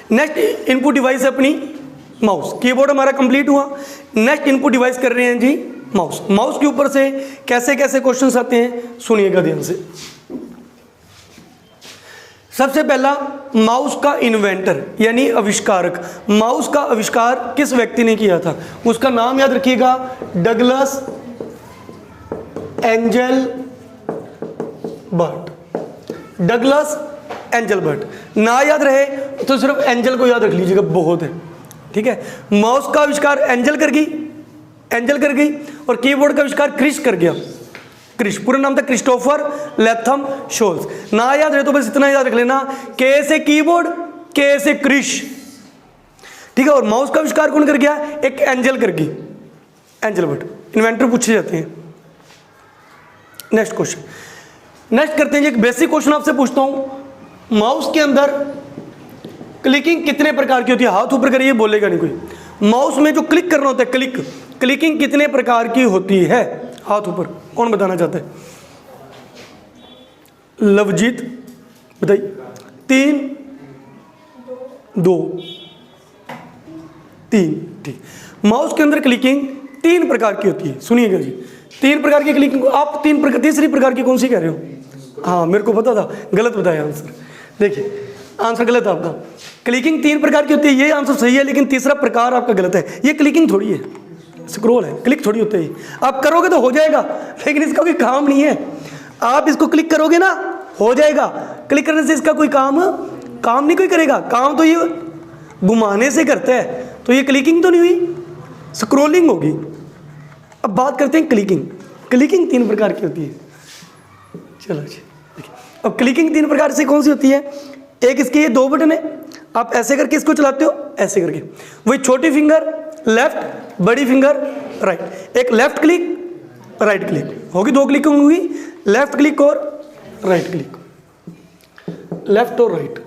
Next input device है अपनी mouse. Keyboard हमारा कंप्लीट हुआ। नेक्स्ट इनपुट डिवाइस कर रहे हैं जी माउस। माउस के ऊपर से कैसे कैसे क्वेश्चंस आते हैं सुनिएगा ध्यान से। सबसे पहला, माउस का इन्वेंटर यानी आविष्कारक। माउस का आविष्कार किस व्यक्ति ने किया था? उसका नाम याद रखिएगा, Douglas Engelbart. Douglas Engelbart. ना याद रहे तो सिर्फ एंजल को याद रख लीजिएगा, बहुत है, ठीक है। माउस का आविष्कार एंजल कर गई और कीबोर्ड का आविष्कार क्रिश कर गया। क्रिश पूरा नाम था क्रिस्टोफर लेथम शोल्स। ना याद रहे तो बस इतना याद रख लेना, के से कीबोर्ड, के से क्रिश, ठीक है। और माउस का आविष्कार कौन कर गया? एक एंजल कर गई, एंजल बर्ट। इन्वेंटर पूछे जाते हैं। नेक्स्ट क्वेश्चन, नेक्स्ट करते हैं, एक बेसिक क्वेश्चन आपसे पूछता हूं। माउस के अंदर क्लिकिंग कितने प्रकार की होती है? हाथ ऊपर करिए, बोलेगा नहीं कोई। माउस में जो क्लिक करना होता है, क्लिकिंग कितने प्रकार की होती है? हाथ ऊपर, कौन बताना चाहता है? लवजीत बताइए। 3 2 3, ठीक। माउस के अंदर क्लिकिंग 3 प्रकार की होती है, सुनिएगा जी। 3 प्रकार की क्लिकिंग। आप तीसरी प्रकार की कौन सी कह रहे हो? हाँ, मेरे को पता था, गलत बताया आंसर। देखिए आंसर गलत है आपका। क्लिकिंग 3 प्रकार की होती है, ये आंसर सही है, लेकिन तीसरा प्रकार आपका गलत है। ये क्लिकिंग थोड़ी है, स्क्रॉल है, क्लिक थोड़ी होता है। आप करोगे तो हो जाएगा, लेकिन इसका कोई काम नहीं है। आप इसको क्लिक करोगे ना, हो जाएगा। क्लिक करने से इसका कोई काम नहीं कोई करेगा। काम तो ये घुमाने से करता है, तो ये क्लिकिंग तो नहीं हुई, स्क्रॉलिंग होगी। अब बात करते हैं क्लिकिंग 3 प्रकार की होती है। चलो जी, देखिए अब क्लिकिंग 3 प्रकार से कौन सी होती है? एक इसके ये 2 बटन है, आप ऐसे करके इसको चलाते हो, ऐसे करके। वही छोटी फिंगर लेफ्ट, बड़ी फिंगर राइट। एक लेफ्ट क्लिक, राइट क्लिक होगी, 2 क्लिक होंगी, लेफ्ट क्लिक और राइट क्लिक, लेफ्ट और राइट।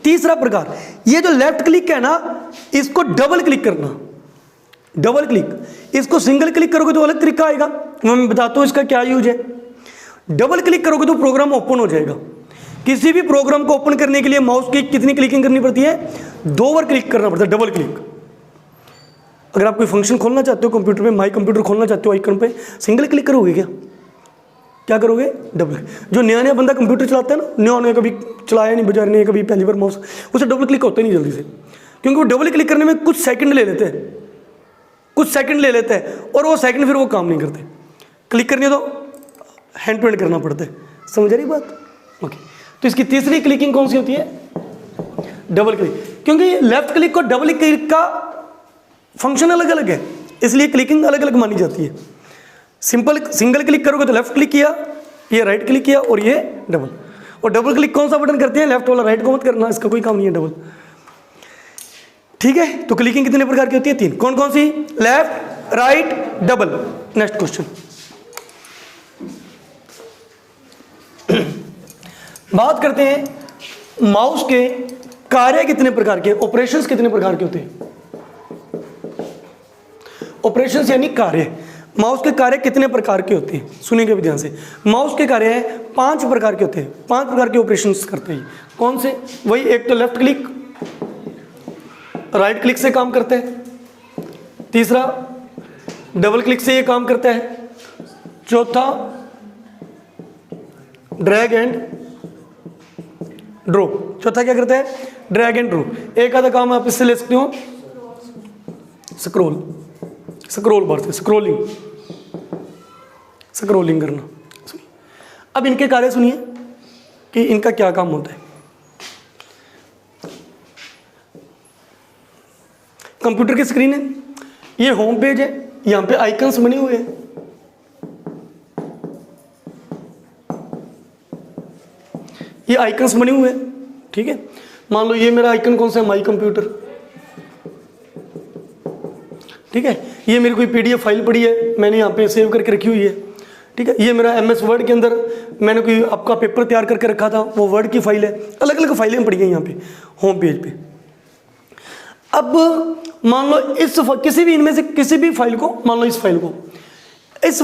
तीसरा प्रकार, ये जो लेफ्ट क्लिक है ना, इसको डबल क्लिक करना। डबल क्लिक, इसको सिंगल क्लिक करोगे तो अलग तरीका आएगा, मैं बताता हूं इसका क्या यूज है। डबल क्लिक करोगे तो प्रोग्राम ओपन हो जाएगा। किसी भी प्रोग्राम को ओपन करने के लिए माउस की कितनी क्लिकिंग करनी पड़ती है? 2 बार क्लिक करना पड़ता है, डबल क्लिक। अगर आप कोई फंक्शन खोलना चाहते हो कंप्यूटर में, माई कंप्यूटर खोलना चाहते हो आइकन पे, सिंगल क्लिक करोगे क्या करोगे? डबल। जो नया बंदा कंप्यूटर चलाता है ना, नया कभी चलाया नहीं, बाजार नहीं, कभी पहली बार माउस, उसे डबल क्लिक होता नहीं जल्दी से, क्योंकि वो डबल क्लिक करने में कुछ सेकंड ले लेते हैं, और वो सेकंड फिर वो काम नहीं करते। क्लिक करनी तो हैंड टू हैंड करना पड़ता है। समझ रही बात? ओके। तो इसकी तीसरी क्लिकिंग कौन सी होती है? Double click. क्योंकि लेफ्ट क्लिक और डबल क्लिक का फंक्शन अलग अलग है, इसलिए क्लिकिंग अलग अलग मानी जाती है। सिंगल क्लिक करोगे तो लेफ्ट क्लिक किया, ये राइट क्लिक किया, और ये डबल। और डबल क्लिक कौन सा बटन करते हैं? लेफ्ट वाला, राइट को मत करना, इसका कोई काम नहीं है डबल। ठीक है, तो क्लिकिंग कितने प्रकार की होती है? 3। कौन कौन सी? Left, right, double. Next question, बात करते हैं माउस के कार्य कितने प्रकार के, ऑपरेशंस कितने प्रकार के होते हैं? ऑपरेशंस यानी कार्य। माउस के कार्य कितने प्रकार के होते हैं? सुनिएगा भी ध्यान से। माउस के कार्य 5 प्रकार के होते हैं, 5 प्रकार के ऑपरेशंस करते हैं। कौन से? वही, एक तो लेफ्ट क्लिक, राइट क्लिक से काम करते हैं। तीसरा, डबल क्लिक से ये काम करता है। चौथा, ड्रैग एंड ड्रॉप। चौथा क्या करता है? Drag and drop. एक आधा काम आप इससे ले सकते हो, स्क्रॉल बार से, स्क्रॉलिंग करना। अब इनके कार्य सुनिए कि इनका क्या काम होता है। कंप्यूटर की स्क्रीन है, ये होम पेज है, यहां पे आइकन्स बने हुए हैं। ये आइकन्स बने हुए हैं, ठीक है। मान लो ये मेरा आइकन कौन सा है? माई कंप्यूटर, ठीक है। ये मेरी कोई पीडीएफ फाइल पड़ी है, मैंने यहाँ पे सेव करके रखी हुई है, ठीक है। ये मेरा एमएस वर्ड के अंदर मैंने कोई आपका पेपर तैयार करके रखा था, वो वर्ड की फाइल है। अलग अलग फाइलें पड़ी हैं यहाँ पे होम पेज पे। अब मान लो किसी भी इनमें से किसी भी फाइल को, मान लो इस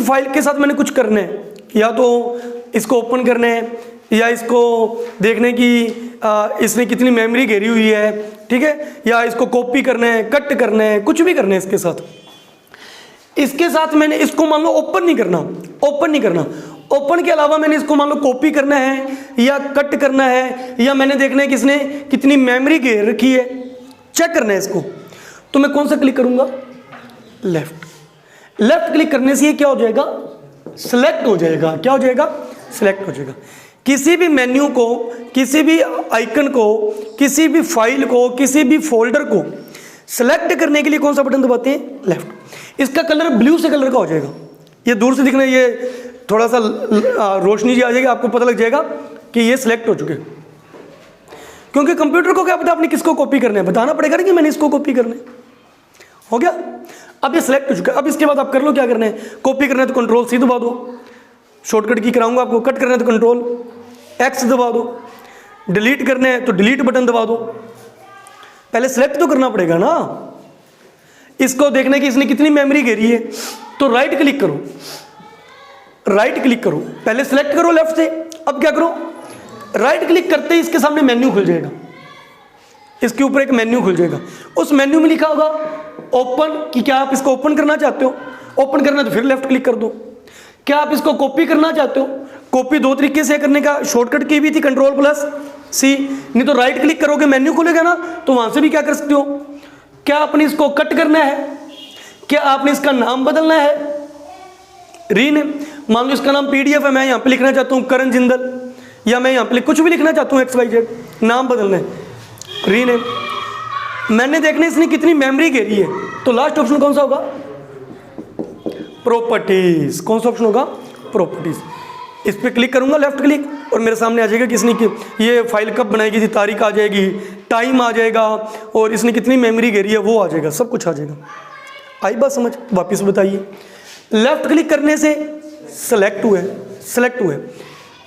फाइल के साथ मैंने कुछ करना है, या तो इसको ओपन करना है, या इसको देखने की इसने कितनी मेमोरी घेरी हुई है, ठीक है, या इसको कॉपी करना है, कट करना है, कुछ भी करना है इसके साथ। इसके साथ मैंने इसको मान लो ओपन नहीं करना, ओपन नहीं करना, ओपन के अलावा मैंने इसको मान लो कॉपी करना है या कट करना है, या मैंने देखना है कि इसने कितनी मेमोरी घेर रखी है, चेक करना है इसको, तो मैं कौन सा क्लिक करूंगा? लेफ्ट। लेफ्ट क्लिक करने से ये क्या हो जाएगा? सिलेक्ट हो जाएगा। क्या हो जाएगा? सिलेक्ट हो जाएगा। किसी भी मेन्यू को, किसी भी आइकन को, किसी भी फाइल को, किसी भी फोल्डर को सेलेक्ट करने के लिए कौन सा बटन दबाते हैं? लेफ्ट। इसका कलर ब्लू से कलर का हो जाएगा, ये दूर से दिखना, ये थोड़ा सा रोशनी जी आ जाएगी, आपको पता लग जाएगा कि ये सिलेक्ट हो चुके हैं। क्योंकि कंप्यूटर को क्या पता आपने किसको कॉपी करना है, बताना पड़ेगा ना कि मैंने इसको कॉपी करना है। हो गया, अब ये सिलेक्ट हो चुका है। अब इसके बाद आप कर लो, क्या करना है? कॉपी करना है तो कंट्रोल सी दबा दो, शॉर्टकट की कराऊंगा आपको। कट करना है तो कंट्रोल एक्स दबा दो, डिलीट करना है तो डिलीट बटन दबा दो। पहले सिलेक्ट तो करना पड़ेगा ना, इसको देखने की इसने कितनी मेमोरी घेरी है, तो राइट क्लिक करो, राइट क्लिक करो, पहले सिलेक्ट करो लेफ्ट से, अब क्या करो? राइट क्लिक करते ही इसके सामने मेन्यू खुल जाएगा, इसके ऊपर एक मेन्यू खुल जाएगा, उस मेन्यू में लिखा होगा ओपन, कि क्या आप इसको ओपन करना चाहते हो? ओपन करना तो फिर लेफ्ट क्लिक कर दो। क्या आप इसको कॉपी करना चाहते हो? कॉपी दो तरीके से करने का शॉर्टकट की भी थी, कंट्रोल प्लस सी, नहीं तो राइट क्लिक करोगे मेन्यू खुलेगा ना, तो वहां से भी क्या कर सकते हो। क्या आपने इसको कट करना है? क्या आपने इसका नाम बदलना है? रीनेम, मान लो इसका नाम पीडीएफ है, मैं यहां पे लिखना चाहता हूं करण जिंदल, या मैं यहां पे कुछ भी लिखना चाहता हूं XYZ, नाम बदलना है, रीनेम। मैंने देखना इसने कितनी मेमोरी घेरी है, तो लास्ट ऑप्शन कौन सा होगा? प्रॉपर्टीज। कौन सा ऑप्शन होगा? प्रॉपर्टीज। इस पे क्लिक करूंगा लेफ्ट क्लिक, और मेरे सामने आ जाएगा कि इसने ये फाइल कब बनाई गई थी, तारीख आ जाएगी, टाइम आ जाएगा, और इसने कितनी मेमोरी घेरी है वो आ जाएगा, सब कुछ आ जाएगा। आई बात समझ? वापिस बताइए। लेफ्ट क्लिक करने से सेलेक्ट हुए, सेलेक्ट हुए,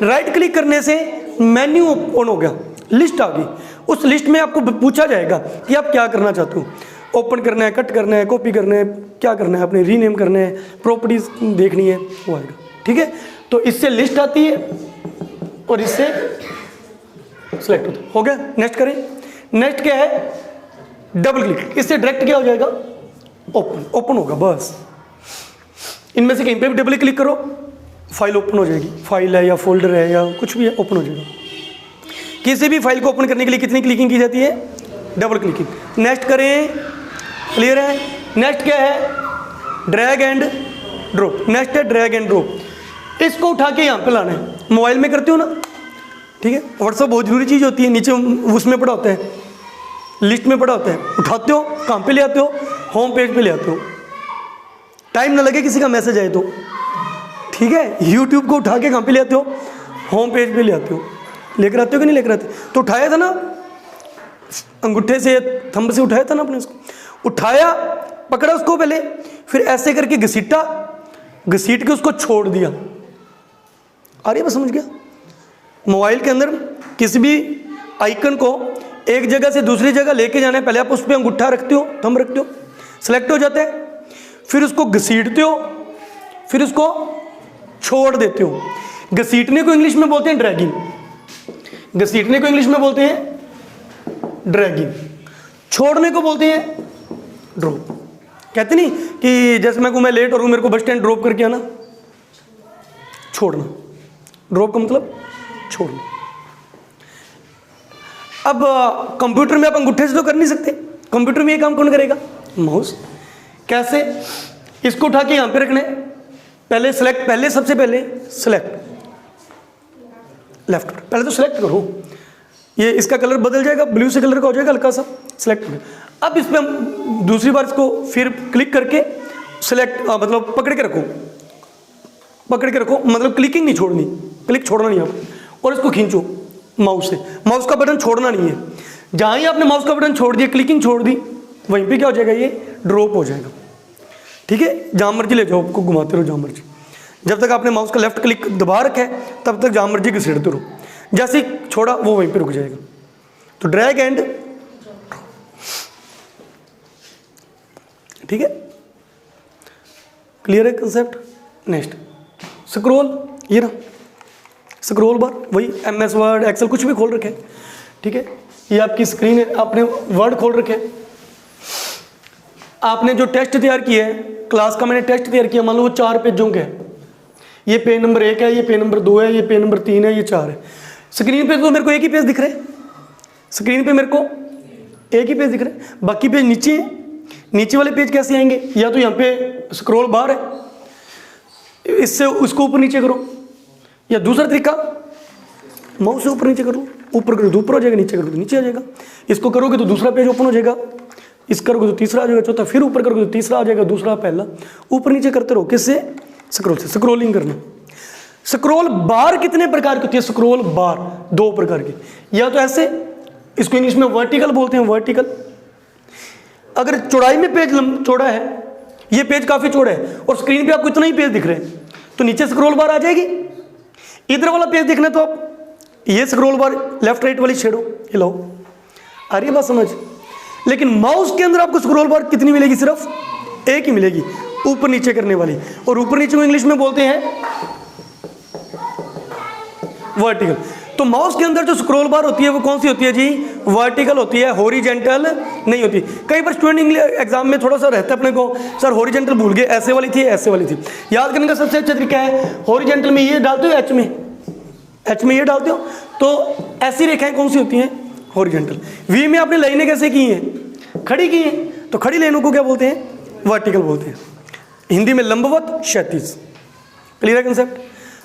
राइट क्लिक करने से मेन्यू ओपन हो गया, लिस्ट आ गई। उस लिस्ट में आपको पूछा जाएगा कि आप क्या करना चाहते हो, ओपन करना है, कट करना है, कॉपी करना है, क्या करना है, अपने रीनेम करना है, प्रॉपर्टीज देखनी है, वो आएगा। ठीक है, तो इससे लिस्ट आती है और इससे सिलेक्ट होता है। हो गया, नेक्स्ट करें। नेक्स्ट क्या है? Double click. इससे डायरेक्ट क्या हो जाएगा? ओपन, ओपन होगा बस। इनमें से कहीं पे भी डबल क्लिक करो, फाइल ओपन हो जाएगी। फाइल है या फोल्डर है या कुछ भी है, ओपन हो जाएगा। किसी भी फाइल को ओपन करने के लिए कितनी क्लिकिंग की जाती है? Double clicking. नेक्स्ट करें, क्लियर है? नेक्स्ट क्या है? Drag and drop. नेक्स्ट है ड्रैग एंड ड्रॉप। इसको उठा के यहाँ पे लाना है, मोबाइल में करते हो ना, ठीक है। व्हाट्सएप बहुत जरूरी चीज़ होती है, नीचे उसमें पड़ा होता है, लिस्ट में पड़ा होता है, उठाते हो, कहाँ पे ले आते हो? होम पेज पे ले आते हो, टाइम ना लगे किसी का मैसेज आए तो, ठीक है। यूट्यूब को उठा के कहाँ पे ले आते हो? होम पेज पे ले आते हो। लेकर आते हो कि नहीं लेकर आते? तो उठाया था ना, अंगूठे से, थंब से उठाया था ना आपने, उसको उठाया, पकड़ा उसको पहले, फिर ऐसे करके घसीटा, घसीट के उसको छोड़ दिया। आ रही है, बस समझ गया? मोबाइल के अंदर किसी भी आइकन को एक जगह से दूसरी जगह लेके जाना है, पहले आप उस पर अंगूठा रखते हो, थंब रखते हो, सेलेक्ट हो जाता है, फिर उसको घसीटते हो, फिर उसको छोड़ देते हो। घसीटने को इंग्लिश में बोलते हैं ड्रैगिंग, घसीटने को इंग्लिश में बोलते हैं ड्रैगिंग, छोड़ने को बोलते हैं ड्रॉप। कहते नहीं कि जैसे मैं लेट हो रहा हूं, मेरे को बस स्टैंड ड्रॉप करके आना, छोड़ना। ड्रॉप का मतलब छोड़ना। अब कंप्यूटर में आप अंगूठे से तो कर नहीं सकते, कंप्यूटर में ये काम कौन करेगा? माउस। कैसे? इसको उठा के यहां पे रखना है, पहले सेलेक्ट, पहले सबसे पहले सेलेक्ट, लेफ्ट, पहले तो सेलेक्ट करो, ये इसका कलर बदल जाएगा, ब्लू से कलर का हो जाएगा हल्का सा, सेलेक्ट हो गया। अब इस पर हम दूसरी बार इसको फिर क्लिक करके सेलेक्ट, मतलब पकड़ के रखो, पकड़ के रखो, मतलब क्लिकिंग नहीं छोड़नी, क्लिक छोड़ना नहीं आप, और इसको खींचो माउस से, माउस का बटन छोड़ना नहीं है। जहां ही आपने माउस का बटन छोड़ दिया, क्लिकिंग छोड़ दी, वहीं पे क्या हो जाएगा? ये ड्रॉप हो जाएगा। ठीक है, जहां मर्जी ले जाओ, आपको घुमाते रहो जहां मर्जी, जब तक आपने माउस का लेफ्ट क्लिक दबा रखा है तब तक जहां मर्जी घसीटते रहो, जैसे ही छोड़ा वो वहीं पे रुक जाएगा। तो ड्रैग एंड, ठीक है, क्लियर है कंसेप्ट? नेक्स्ट स्क्रॉल, ये ना स्क्रॉल बार, वही MS वर्ड, एक्सेल कुछ भी खोल रखे, ठीक है, ये आपकी स्क्रीन है, आपने वर्ड खोल रखे, आपने जो टेस्ट तैयार किया है क्लास का, मैंने टेस्ट तैयार किया, मान लो वो 4 पेजों के है, ये पेज नंबर 1 है, ये पेज नंबर 2 है, ये पेज नंबर 3 है, ये 4 है। स्क्रीन पे तो मेरे को एक ही पेज दिख रहा है, स्क्रीन पे मेरे को एक ही पेज दिख रहा है, बाकी पेज नीचे है। नीचे वाले पेज कैसे आएंगे? या तो यहाँ पे स्क्रॉल बार है, इससे उसको ऊपर नीचे करो, या दूसरा तरीका माउस से ऊपर नीचे करो, ऊपर करो तो ऊपर हो जाएगा, नीचे करो तो नीचे आ जाएगा। इसको करोगे तो दूसरा पेज ओपन हो जाएगा, इस करोगे तो तीसरा आ जाएगा, चौथा, फिर ऊपर करोगे तो तीसरा आ जाएगा, दूसरा पहला, ऊपर नीचे करते रहो। किससे? स्क्रॉल से, स्क्रॉलिंग करना। स्क्रॉल बार कितने प्रकार की होती है? स्क्रॉल बार 2 प्रकार की, या तो ऐसे, इसको इंग्लिश में वर्टिकल बोलते हैं, वर्टिकल। अगर चौड़ाई में पेज चौड़ा है, ये पेज काफी चौड़ा है और स्क्रीन पे आपको इतना ही पेज दिख रहे हैं, तो नीचे स्क्रॉल बार आ जाएगी। इधर वाला पेज देखना तो आप ये स्क्रॉल बार लेफ्ट राइट वाली छेड़ो, ये लो, आ रही है बात समझ। लेकिन माउस के अंदर आपको स्क्रॉल बार कितनी मिलेगी? सिर्फ एक ही मिलेगी, ऊपर नीचे करने वाली, और ऊपर नीचे को इंग्लिश में बोलते हैं वर्टिकल। तो माउस के अंदर जो स्क्रॉल बार होती है वो कौन सी होती है जी? वर्टिकल होती है, हॉरिजॉन्टल नहीं होती। कई बार स्टूडेंट एग्जाम में थोड़ा सा रहता है अपने को, सर हॉरिजॉन्टल भूल गए, ऐसे वाली थी, ऐसे वाली थी। याद करने का सबसे अच्छा तरीका है, हॉरिजॉन्टल में ये डालते हो, एच में ये डालते हो, तो ऐसी रेखाएं कौन सी होती हैं? हॉरिजॉन्टल। वी में आपने लाइनें कैसे की हैं? खड़ी की हैं, तो खड़ी लाइनों को क्या बोलते हैं? वर्टिकल बोलते हैं। हिंदी में लंबवत, क्षैतिज। क्लियर है कंसेप्ट?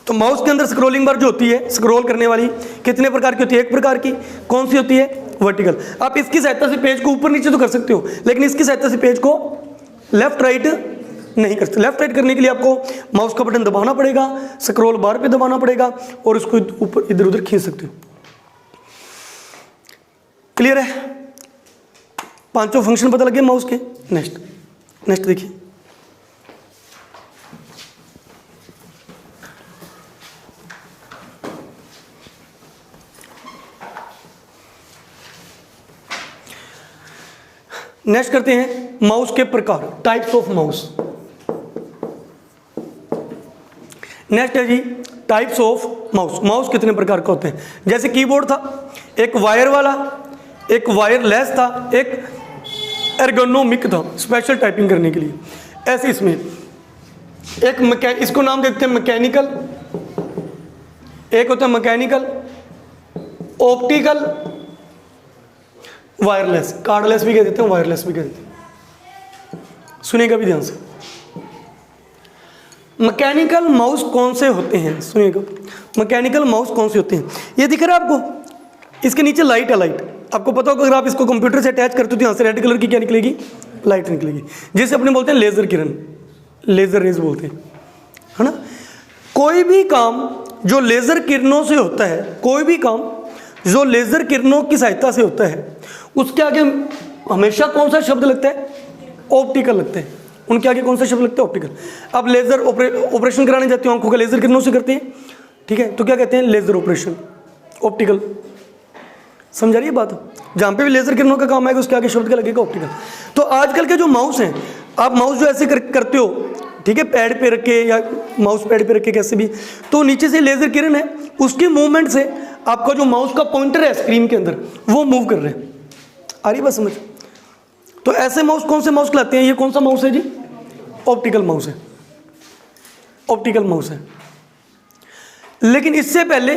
तो माउस के अंदर स्क्रॉलिंग बार जो होती है, स्क्रॉल करने वाली, कितने प्रकार की होती है? एक प्रकार की। कौन सी होती है? वर्टिकल। आप इसकी सहायता से पेज को ऊपर नीचे तो कर सकते हो, लेकिन इसकी सहायता से पेज को लेफ्ट राइट नहीं कर सकते। लेफ्ट राइट करने के लिए आपको माउस का बटन दबाना पड़ेगा, स्क्रॉल बार पे दबाना पड़ेगा, और उसको ऊपर इधर उधर खींच सकते हो। क्लियर है? 5 फंक्शन पता लगे माउस के। नेक्स्ट देखिए, नेक्स्ट करते हैं माउस के प्रकार, टाइप्स ऑफ माउस। नेक्स्ट है जी टाइप्स ऑफ माउस। माउस कितने प्रकार का होते हैं? जैसे कीबोर्ड था, एक वायर वाला, एक वायरलेस था, एक एर्गोनोमिक था, स्पेशल टाइपिंग करने के लिए। ऐसे इसमें एक इसको नाम देते हैं मैकेनिकल, एक होता है मैकेनिकल, ऑप्टिकल, वायरलेस, कार्डलेस भी कह देते हैं, वायरलेस भी कह देते हैं। सुनिएगा भी ध्यान से। मैकेनिकल माउस कौन से होते हैं? सुनिएगा, मैकेनिकल माउस कौन से होते हैं? ये दिख रहा है आपको, इसके नीचे लाइट है। लाइट आपको पता होगा, अगर आप इसको कंप्यूटर से अटैच करते हो तो यहाँ से रेड कलर की क्या निकलेगी? लाइट निकलेगी, जिसे अपने बोलते हैं लेजर किरण, लेजर रेज बोलते हैं, है ना। कोई भी काम जो लेजर किरणों से होता है, कोई भी काम जो लेजर किरणों की सहायता से होता है, उसके आगे हमेशा कौन सा शब्द लगता है? ऑप्टिकल लगता है। उनके आगे कौन सा शब्द लगता है? ऑप्टिकल। आप लेजर ऑपरेशन कराने जाते हो, आंखों का लेजर किरणों से करते हैं, ठीक है, तो क्या कहते हैं? Laser operation, optical. समझा रही है बात? जहाँ पे भी लेजर किरणों का काम आएगा उसके आगे शब्द क्या लगेगा? ऑप्टिकल। तो आजकल के जो माउस हैं, आप माउस जो ऐसे करते हो, ठीक है, पैड पे रख के या माउस पैड पे रख के कैसे भी, तो नीचे से लेजर किरण है, उसके मूवमेंट से आपका जो माउस का पॉइंटर है स्क्रीन के अंदर, वो मूव कर रहे हैं। आ रही बात समझ? तो ऐसे माउस कौन से माउस कहलाते हैं? ये कौन सा माउस है जी? ऑप्टिकल माउस है, ऑप्टिकल माउस है। लेकिन इससे पहले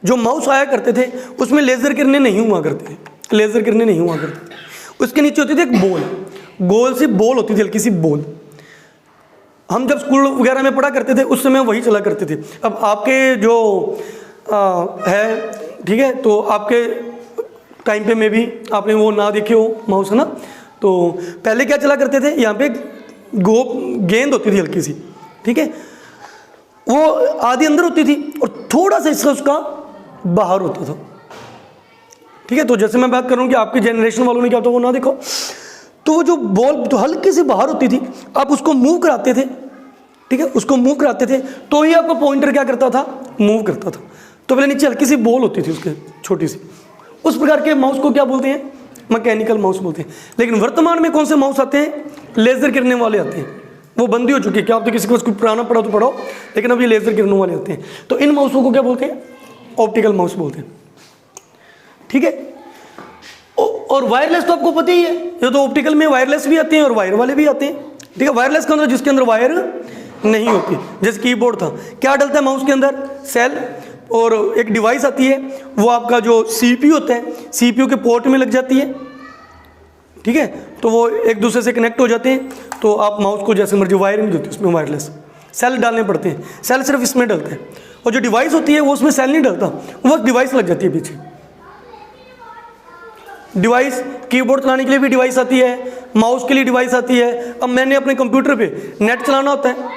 जो माउस आया करते थे उसमें लेजर किरणें नहीं हुआ करती थी, लेजर किरणें नहीं हुआ करती थी। उसके नीचे होती थी एक बॉल, गोल सी बॉल होती थी, हल्की सी बॉल। हम जब स्कूल वगैरह में पढ़ा करते थे उस समय वही चला करते थे। अब आपके जो है, ठीक है, तो आपके टाइम पे में भी आपने वो ना देखे हो माउस, है ना। तो पहले क्या चला करते थे, यहाँ पे गेंद होती थी हल्की सी, ठीक है, वो आधी अंदर होती थी और थोड़ा सा हिस्सा उसका बाहर होता था, ठीक है। तो जैसे मैं बात कर रहा हूँ कि आपके जनरेशन वालों ने क्या होता वो ना देखो, तो वो जो बॉल तो हल्की सी बाहर होती थी, आप उसको मूव कराते थे, ठीक है, उसको मूव कराते थे तो ही आपका पॉइंटर क्या करता था? मूव करता था। तो पहले नीचे हल्की सी बॉल होती थी उसके, छोटी सी। उस प्रकार के माउस को क्या बोलते हैं? मैकेनिकल माउस बोलते हैं। लेकिन वर्तमान में कौन से माउस आते हैं? लेजर किरणें वाले आते हैं। वो बंदी हो चुकी है, क्या आप तो किसी को उसको पुराना पढ़ा तो पढ़ाओ, लेकिन अब ये लेजर किरणों वाले आते हैं। तो इन माउसों को क्या बोलते हैं? ऑप्टिकल माउस बोलते हैं, ठीक है। और वायरलेस तो आपको पता ही है, ये तो ऑप्टिकल में वायरलेस भी आते हैं और वायर वाले भी आते हैं, ठीक है। वायरलेस का मतलब जिसके अंदर वायर नहीं होती, जैसे कीबोर्ड था, क्या डलता है माउस के अंदर, सेल, और एक डिवाइस आती है, वो आपका जो सीपीयू होता है, सीपीयू के पोर्ट में लग जाती है, ठीक है। तो वो एक दूसरे से कनेक्ट हो जाते हैं, तो आप माउस को जैसे मर्जी, वायर नहीं होती उसमें, वायरलेस सेल डालने पड़ते हैं, सेल सिर्फ इसमें डलता है, और जो डिवाइस होती है वो उसमें सेल नहीं डलता, वो डिवाइस लग जाती है पीछे। डिवाइस, कीबोर्ड चलाने के लिए भी डिवाइस आती है, माउस के लिए डिवाइस आती है। अब मैंने अपने कंप्यूटर पे नेट चलाना होता है,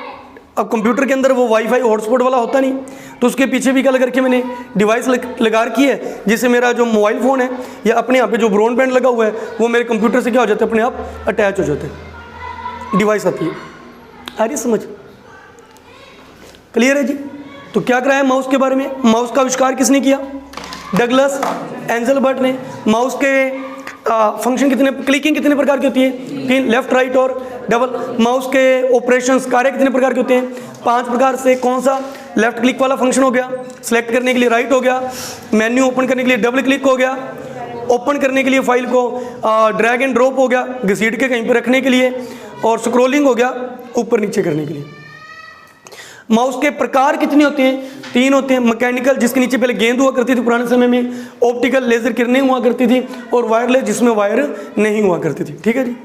अब कंप्यूटर के अंदर वो वाईफाई हॉटस्पॉट वाला होता नहीं, तो उसके पीछे भी क्या लगा रखी है मैंने, डिवाइस लगा रखी है, जिससे मेरा जो मोबाइल फ़ोन है या अपने यहाँ पे जो ब्रॉडबैंड लगा हुआ है वो मेरे कंप्यूटर से क्या हो जाता है, अपने आप अटैच हो जाते हैं, डिवाइस आती है। आ रही समझ, क्लियर है जी। तो क्या कराया माउस के बारे में, माउस का आविष्कार किसने किया, डगलस एंजलबर्ट ने। माउस के फंक्शन कितने, क्लिकिंग कितने प्रकार की होती है, 3, लेफ्ट राइट और डबल। माउस के ऑपरेशंस, कार्य कितने प्रकार के होते हैं, 5 प्रकार से। कौन सा, लेफ्ट क्लिक वाला फंक्शन हो गया, सेलेक्ट करने के लिए राइट हो गया, मेन्यू ओपन करने के लिए डबल क्लिक हो गया, ओपन करने के लिए फाइल को ड्रैग एंड ड्रॉप हो गया, घसीट के कहीं पर रखने के लिए, और स्क्रोलिंग हो गया ऊपर नीचे करने के लिए। माउस के प्रकार कितने होते हैं, 3 होते हैं, मैकेनिकल जिसके नीचे पहले गेंद हुआ करती थी पुराने समय में, ऑप्टिकल लेजर किरणें हुआ करती थी, और वायरलेस जिसमें वायर नहीं हुआ करती थी, ठीक है जी।